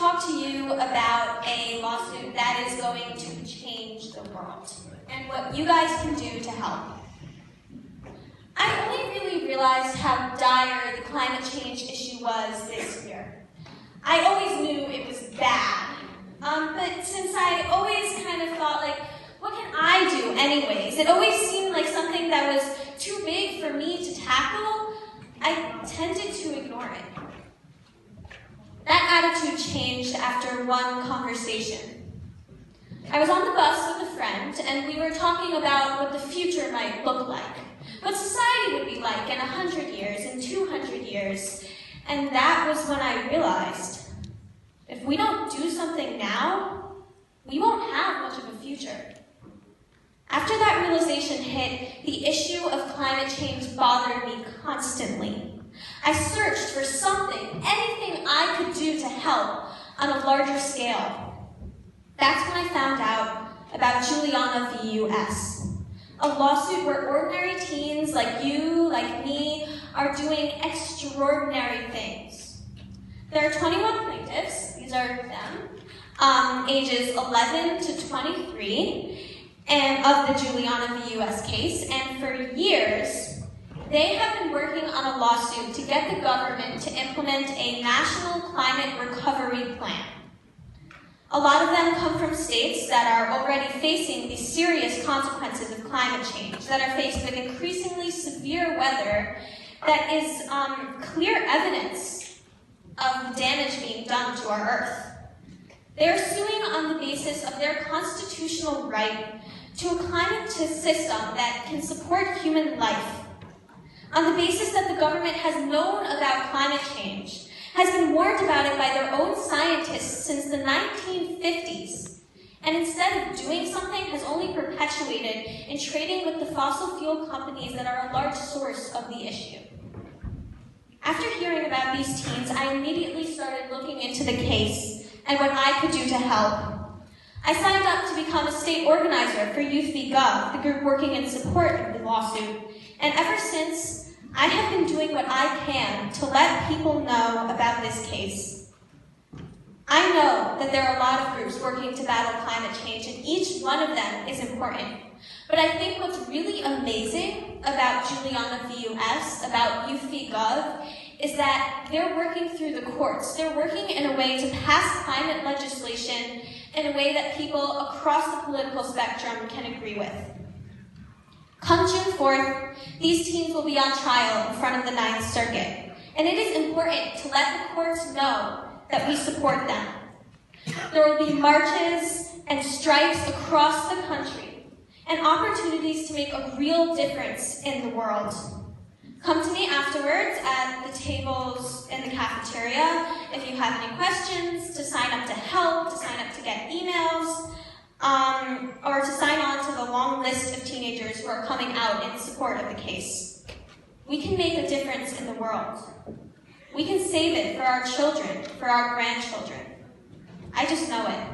talk to you about a lawsuit that is going to change the world and what you guys can do to help. I only really realized how dire the climate change issue was this year. I always knew it was bad, but since I always kind of thought, like, what can I do anyways? It always seemed like something that was too big for me to tackle. I tended to ignore it. That attitude changed after one conversation. I was on the bus with a friend, and we were talking about what the future might look like, what society would be like in 100 years, in 200 years, and that was when I realized, if we don't do something now, we won't have much of a future. After that realization hit, the issue of climate change bothered me constantly. I searched for something, anything I could do to help on a larger scale. That's when I found out about Juliana v. U.S., a lawsuit where ordinary teens like you, like me, are doing extraordinary things. There are 21 plaintiffs, these are them, ages 11 to 23, and of the Juliana v. U.S. case, and for years, they have been working on a lawsuit to get the government to implement a national climate recovery plan. A lot of them come from states that are already facing the serious consequences of climate change, that are faced with increasingly severe weather that is clear evidence of the damage being done to our Earth. They are suing on the basis of their constitutional right to a climate system that can support human life, on the basis that the government has known about climate change, has been warned about it by their own scientists since the 1950s, and instead of doing something has only perpetuated in trading with the fossil fuel companies that are a large source of the issue. After hearing about these teens, I immediately started looking into the case and what I could do to help. I signed up to become a state organizer for Youth v. Gov, the group working in support of the lawsuit, and ever since, I have been doing what I can to let people know about this case. I know that there are a lot of groups working to battle climate change, and each one of them is important. But I think what's really amazing about Juliana v. U.S., about Youth v. Gov, is that they're working through the courts. They're working in a way to pass climate legislation in a way that people across the political spectrum can agree with. Come June 4th, these teens will be on trial in front of the Ninth Circuit, and it is important to let the courts know that we support them. There will be marches and strikes across the country, and opportunities to make a real difference in the world. Come to me afterwards at the tables in the cafeteria if you have any questions, to sign up to help, to sign up to get emails, or to sign on to the long list of teenagers who are coming out in support of the case. We can make a difference in the world. We can save it for our children, for our grandchildren. I just know it.